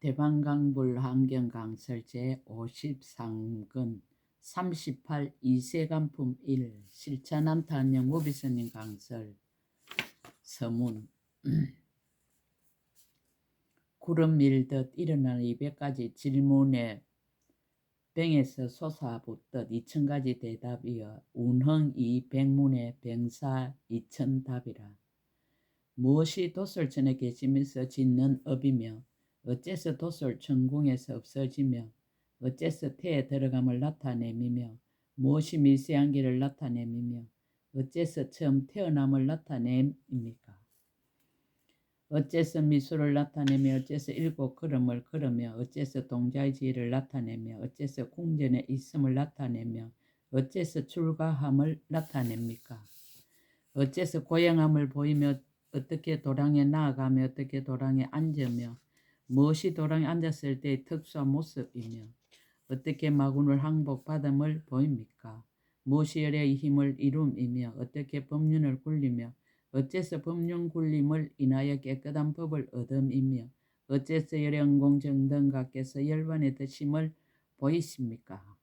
대방강불 환경강설 제53권 38 이세간품 1 실천한탄영 무비스님 강설 서문 구름 밀듯 일어나는 200가지 질문에 병에서 솟아붙듯 2000가지 대답이여 운흥 이 백문의 병사 2000답이라. 무엇이 도솔천에 계시면서 짓는 업이며 어째서 도솔 천궁에서 없어지며 어째서 태에 들어감을 나타내미며 무엇이 미세한 길을 나타내미며 어째서 처음 태어남을 나타냅니까? 어째서 미소를 나타내며 어째서 일곱 걸음을 걸으며 어째서 동자의 지혜를 나타내며 어째서 궁전에 있음을 나타내며 어째서 출가함을 나타냅니까? 어째서 고향함을 보이며 어떻게 도랑에 나아가며 어떻게 도랑에 앉으며 무엇이 도랑에 앉았을 때의 특수한 모습이며 어떻게 마군을 항복받음을 보입니까? 무엇이 열의 힘을 이룸이며 어떻게 법륜을 굴리며 어째서 법륜 굴림을 인하여 깨끗한 법을 얻음이며 어째서 열의 응공정등각께서 열반의 드심을 보이십니까?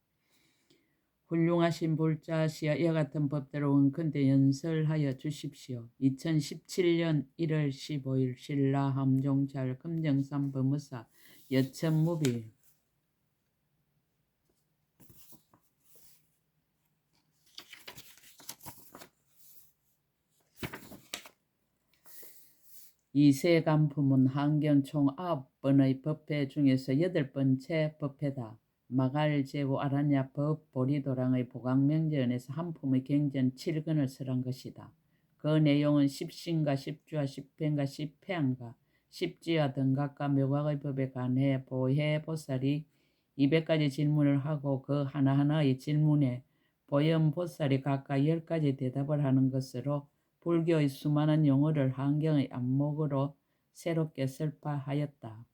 훌륭하신 불자시여 이와 같은 법대로 원컨대 연설하여 주십시오. 2017년 1월 15일 신라 함종찰 금정산 법무사 여천무비 이세간품은 환경 총 9번의 법회 중에서 8번째 법회다. 마갈제고 아라냐 법 보리도랑의 보강명제원에서 한 품의 경전 7권을 설한 것이다. 그 내용은 십신과 십주와 십행과 십패양과 십지와 등각과 묘각의 법에 관해 보혜보살이 200가지 질문을 하고 그 하나하나의 질문에 보현보살이 각각 10가지 대답을 하는 것으로 불교의 수많은 용어를 환경의 안목으로 새롭게 설파하였다.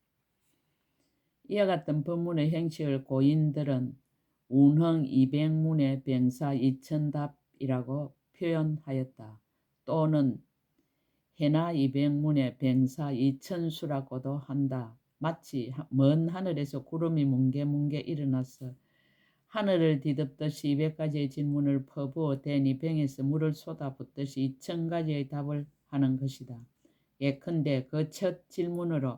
이와 같은 법문의 형식을 고인들은 운흥 200문의 병사 2000답이라고 표현하였다. 또는 해나 200문의 병사 2000수라고도 한다. 마치 먼 하늘에서 구름이 뭉게뭉게 일어나서 하늘을 뒤덮듯이 200가지의 질문을 퍼부어 대니 병에서 물을 쏟아붓듯이 2000가지의 답을 하는 것이다. 예컨대 그 첫 질문으로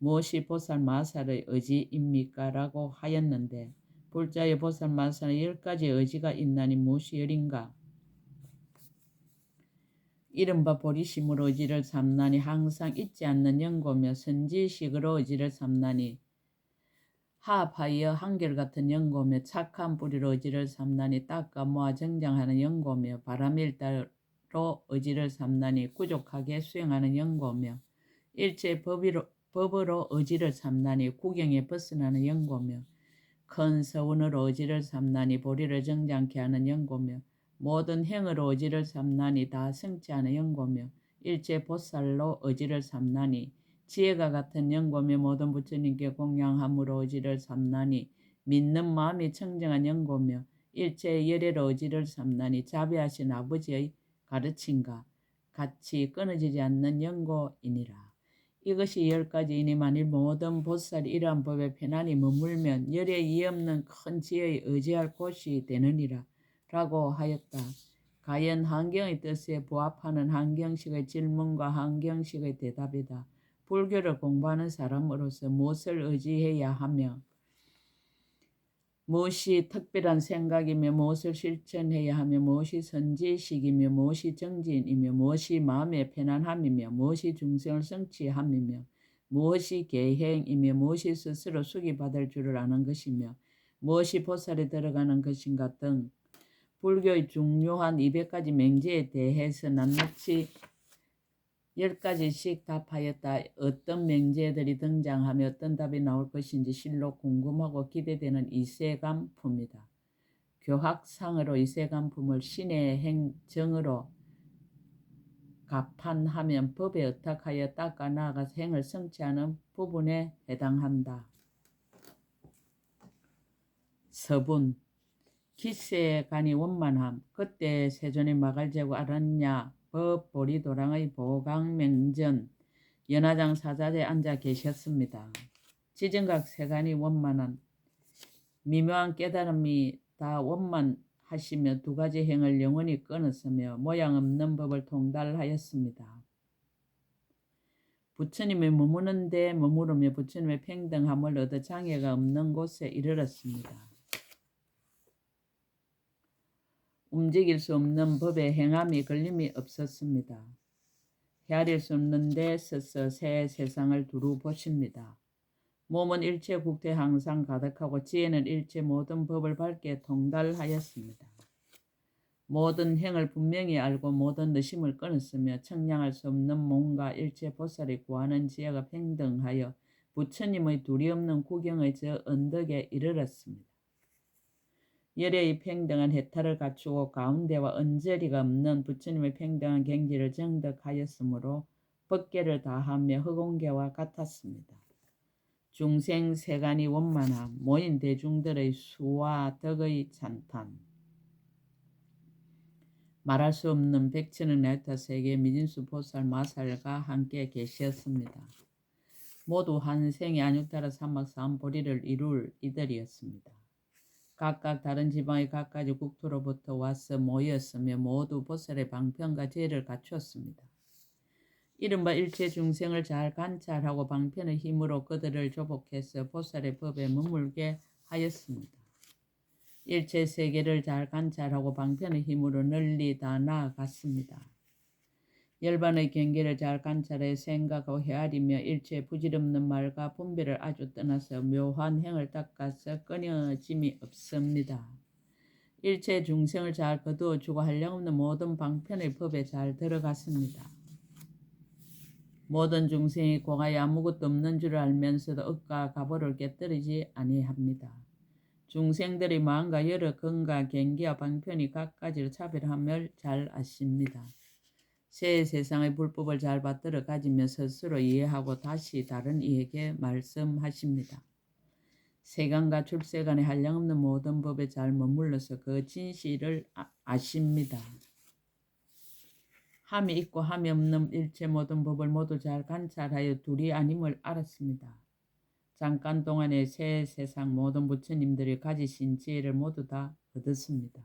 무엇이 보살 마살의 의지입니까? 라고 하였는데 불자의 보살 마살은 10가지 의지가 있나니 무엇이 열인가? 이른바 보리심으로 의지를 삼나니 항상 잊지 않는 연고며 선지식으로 의지를 삼나니 하합하여 한결같은 연고며 착한 뿌리로 의지를 삼나니 닦아 모아 정장하는 연고며 바람일다로 의지를 삼나니 구족하게 수행하는 연고며 일체 법으로 의지를 삼나니 구경에 벗어나는 연고며 큰 서원으로 의지를 삼나니 보리를 정장케 하는 연고며 모든 행으로 의지를 삼나니 다 성취하는 연고며 일체 보살로 의지를 삼나니 지혜가 같은 연고며 모든 부처님께 공양함으로 의지를 삼나니 믿는 마음이 청정한 연고며 일체 열애로 의지를 삼나니 자비하신 아버지의 가르침과 같이 끊어지지 않는 연고이니라. 이것이 10가지이니 만일 모든 보살이 이러한 법에 편안히 머물면 열에 이없는 큰 지혜에 의지할 곳이 되느니라 라고 하였다. 가연 환경의 뜻에 부합하는 환경식의 질문과 환경식의 대답이다. 불교를 공부하는 사람으로서 무엇을 의지해야 하며 무엇이 특별한 생각이며 무엇을 실천해야 하며 무엇이 선지식이며 무엇이 정진이며 무엇이 마음의 편안함이며 무엇이 중생을 성취함이며 무엇이 계행이며 무엇이 스스로 수기받을 줄을 아는 것이며 무엇이 보살에 들어가는 것인가 등 불교의 중요한 200가지 맹제에 대해서 낱낱이 10가지씩 답하였다. 어떤 맹제들이 등장하며 어떤 답이 나올 것인지 실로 궁금하고 기대되는 이세간품이다. 교학상으로 이세간품을 신의 행정으로 가판하면 법에 의탁하여 닦아 나아가서 행을 성취하는 부분에 해당한다. 서분 기세에 간이 원만함. 그때 세존이 마갈제고 아란냐 법 보리도랑의 보강명전 연화장 사자재에 앉아 계셨습니다. 지정각 세간이 원만한 미묘한 깨달음이 다 원만하시며 두 가지 행을 영원히 끊었으며 모양 없는 법을 통달하였습니다. 부처님이 머무는 데 머무르며 부처님의 평등함을 얻어 장애가 없는 곳에 이르렀습니다. 움직일 수 없는 법에 행함이 걸림이 없었습니다. 헤아릴 수 없는 데 서서 새 세상을 두루 보십니다. 몸은 일체 국토에 항상 가득하고 지혜는 일체 모든 법을 밝게 통달하였습니다. 모든 행을 분명히 알고 모든 의심을 끊었으며 청량할 수 없는 몸과 일체 보살이 구하는 지혜가 평등하여 부처님의 두리없는 구경의 저 언덕에 이르렀습니다. 열애의 평등한 해탈을 갖추고 가운데와 언저리가 없는 부처님의 평등한 경지를 정득하였으므로 법계를 다하며 허공계와 같았습니다. 중생 세간이 원만함, 모인 대중들의 수와 덕의 찬탄, 말할 수 없는 백천억 나이타 세계 미진수 보살 마살과 함께 계셨습니다. 모두 한 생에 안육타라 사막 사암보리를 이룰 이들이었습니다. 각각 다른 지방의 각가지 국토로부터 와서 모였으며 모두 보살의 방편과 지혜를 갖추었습니다. 이른바 일체 중생을 잘 관찰하고 방편의 힘으로 그들을 조복해서 보살의 법에 머물게 하였습니다. 일체 세계를 잘 관찰하고 방편의 힘으로 널리 다 나아갔습니다. 열반의 경계를 잘 관찰해 생각하고 헤아리며 일체 부질없는 말과 분별을 아주 떠나서 묘한 행을 닦아서 끊어짐이 없습니다. 일체 중생을 잘 거두어주고 한량없는 모든 방편의 법에 잘 들어갔습니다. 모든 중생이 공하에 아무것도 없는 줄 알면서도 억과 가보를 깨뜨리지 아니합니다. 중생들의 마음과 여러 근과 경계와 방편이 각가지로 차별함을 잘 아십니다. 새 세상의 불법을 잘 받들어 가지며 스스로 이해하고 다시 다른 이에게 말씀하십니다. 세간과 출세간의 한량없는 모든 법에 잘 머물러서 그 진실을 아십니다. 함이 있고 함이 없는 일체 모든 법을 모두 잘 관찰하여 둘이 아님을 알았습니다. 잠깐 동안에 새 세상 모든 부처님들이 가지신 지혜를 모두 다 얻었습니다.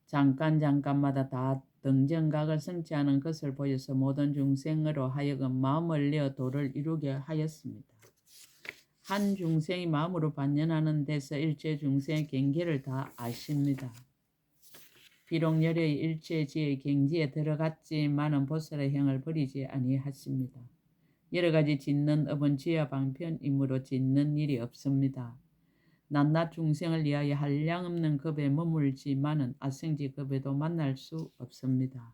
잠깐마다 다 등정각을 성취하는 것을 보여서 모든 중생으로 하여금 마음을 내어 도를 이루게 하였습니다. 한 중생이 마음으로 반연하는 데서 일체 중생의 경계를 다 아십니다. 비록 열의 일체 지혜의 경지에 들어갔지만은 보살의 행을 버리지 아니하십니다. 여러 가지 짓는 업은 지혜와 방편이므로 짓는 일이 없습니다. 낱낱 중생을 위하여 한량없는 급에 머물지만은 아생지 급에도 만날 수 없습니다.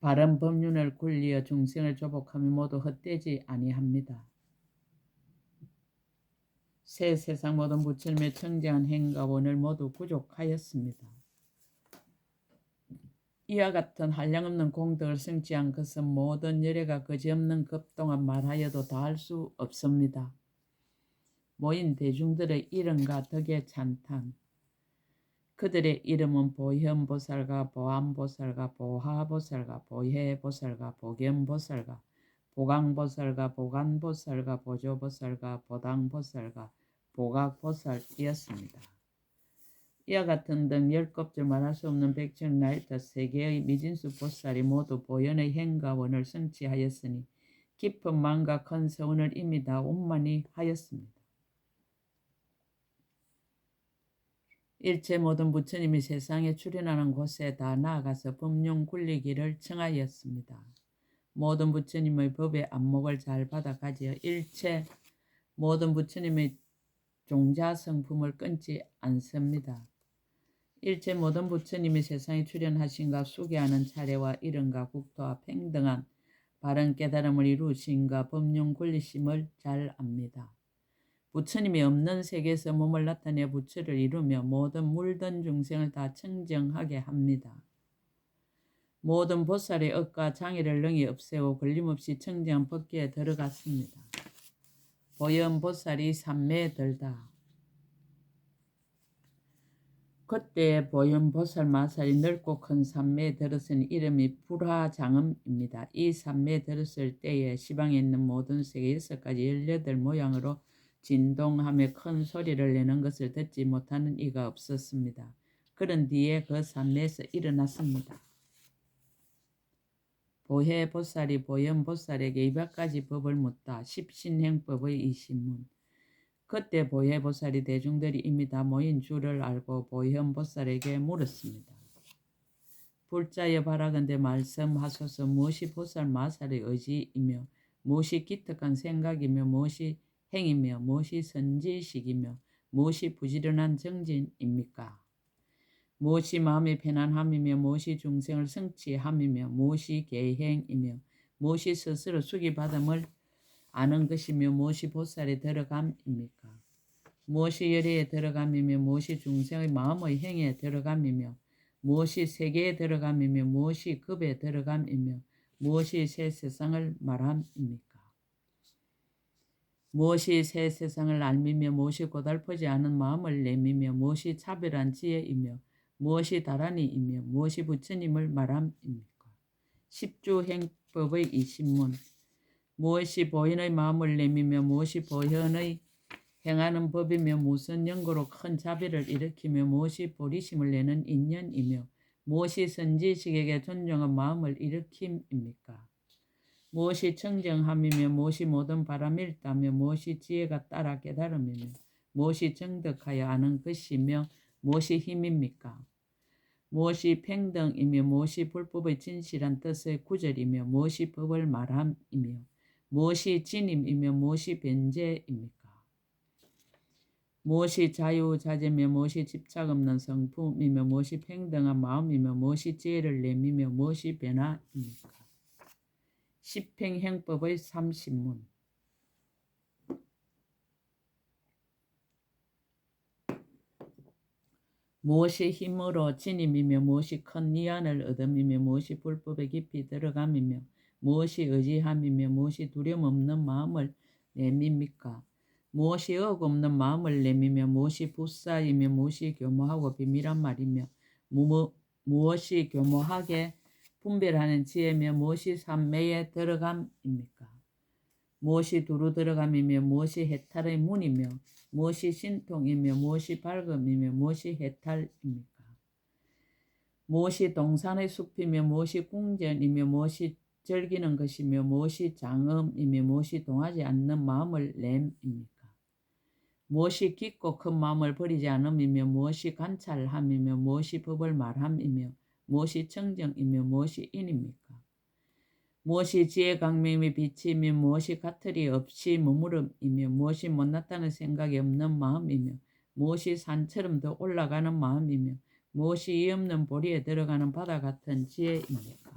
바른 법륜을 굴리어 중생을 조복하며 모두 헛되지 아니합니다. 새 세상 모든 부처님의 청정한 행과 원을 모두 구족하였습니다. 이와 같은 한량없는 공덕을 성취한 것은 모든 열애가 그지없는 급 동안 말하여도 다할 수 없습니다. 모인 대중들의 이름과 덕의 찬탄, 그들의 이름은 보현보살과 보안보살과 보하보살과 보혜보살과 보견보살과 보강보살과 보간보살과 보조보살과 보당보살과 보각보살이었습니다. 이와 같은 등 10급줄 말할 수 없는 백천 나이터 세계의 미진수 보살이 모두 보현의 행과 원을 성취하였으니 깊은 마음과 큰 서운을 이미 다 원만히 하였습니다. 일체 모든 부처님이 세상에 출현하는 곳에 다 나아가서 법륜 굴리기를 청하였습니다. 모든 부처님의 법의 안목을 잘 받아 가지어 일체 모든 부처님의 종자 성품을 끊지 않습니다. 일체 모든 부처님이 세상에 출현하신가 수계하는 차례와 이름과 국토와 평등한 바른 깨달음을 이루신가 법륜 굴리심을 잘 압니다. 부처님이 없는 세계에서 몸을 나타내 부처를 이루며 모든 물든 중생을 다 청정하게 합니다. 모든 보살의 억과 장애를 능히 없애고 걸림없이 청정한 법계에 들어갔습니다. 보현 보살이 삼매에 들다. 그때 보현보살 마살이 넓고 큰 산매에 들었으니 이름이 불화장엄입니다. 이 산매에 들었을 때에 시방에 있는 모든 세계 6가지 18 모양으로 진동하며 큰 소리를 내는 것을 듣지 못하는 이가 없었습니다. 그런 뒤에 그 산매에서 일어났습니다. 보혜보살이 보현보살에게 200가지 법을 묻다. 십신행법의 이신문. 그때 보혜보살이 대중들이 이미 다 모인 줄을 알고 보현보살에게 물었습니다. 불자여 바라건대 말씀하소서. 무엇이 보살 마살의 의지이며 무엇이 기특한 생각이며 무엇이 행이며 무엇이 선지식이며 무엇이 부지런한 정진입니까? 무엇이 마음의 편안함이며 무엇이 중생을 성취함이며 무엇이 계행이며 무엇이 스스로 수기받음을 아는 것이며 무엇이 보살에 들어감입니까? 무엇이 열애에 들어감이며 무엇이 중생의 마음의 행에 들어감이며 무엇이 세계에 들어감이며 무엇이 급에 들어감이며 무엇이 새 세상을 말함입니까? 무엇이 새 세상을 알미며 무엇이 고달프지 않은 마음을 내미며 무엇이 차별한 지혜이며 무엇이 다란이이며 무엇이 부처님을 말함입니까? 십주행법의 이신문. 무엇이 보현의 마음을 내미며 무엇이 보현의 행하는 법이며 무슨 연고로 큰 자비를 일으키며 무엇이 보리심을 내는 인연이며 무엇이 선지식에게 존경한 마음을 일으킴입니까? 무엇이 청정함이며 무엇이 모든 바람일다며 무엇이 지혜가 따라 깨달음이며 무엇이 정득하여 아는 것이며 무엇이 힘입니까? 무엇이 평등이며 무엇이 불법의 진실한 뜻의 구절이며 무엇이 법을 말함이며 무엇이 진임이며 무엇이 변제입니까? 무엇이 자유자재며 무엇이 집착 없는 성품이며 무엇이 평등한 마음이며 무엇이 지혜를 내미며 무엇이 변화입니까? 십행행법의 30문. 무엇이 힘으로 진임이며 무엇이 큰 위안을 얻음이며 무엇이 불법에 깊이 들어감이며 무엇이 의지함이며 무엇이 두려움 없는 마음을 내밉니까? 무엇이 억 없는 마음을 내미며 무엇이 불사이며 무엇이 교모하고 비밀한 말이며 무엇이 교모하게 분별하는 지혜며 무엇이 산매에 들어감입니까? 무엇이 두루 들어감이며 무엇이 해탈의 문이며 무엇이 신통이며 무엇이 밝음이며 무엇이 해탈입니까? 무엇이 동산의 숲이며 무엇이 궁전이며 무엇이 즐기는 것이며 무엇이 장엄이며 무엇이 동하지 않는 마음을 램입니까? 무엇이 깊고 큰 마음을 버리지 않음이며 무엇이 관찰함이며 무엇이 법을 말함이며 무엇이 청정이며 무엇이 인입니까? 무엇이 지혜 강명의 빛이며 무엇이 가틀이 없이 머무름이며 무엇이 못났다는 생각이 없는 마음이며 무엇이 산처럼 더 올라가는 마음이며 무엇이 이 없는 보리에 들어가는 바다 같은 지혜입니까?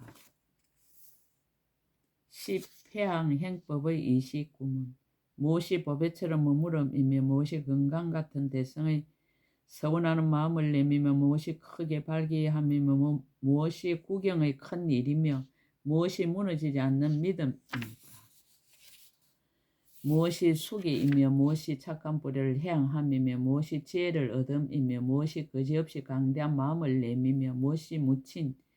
십회항행법의 29문. 무엇이 보배처럼 머무름이며 무엇이 건강 같은 대성의 서운하는 마음을 내미며 무엇이 크게 발기함이며 무엇이 구경의 큰 일이며 무엇이 무너지지 않는 믿음입니까? 무엇이 수기이며 무엇이 착한 뿌리를 해양함이며 무엇이 지혜를 얻음이며 무엇이 거지없이 강대한 마음을 내미며 무엇이 묻힌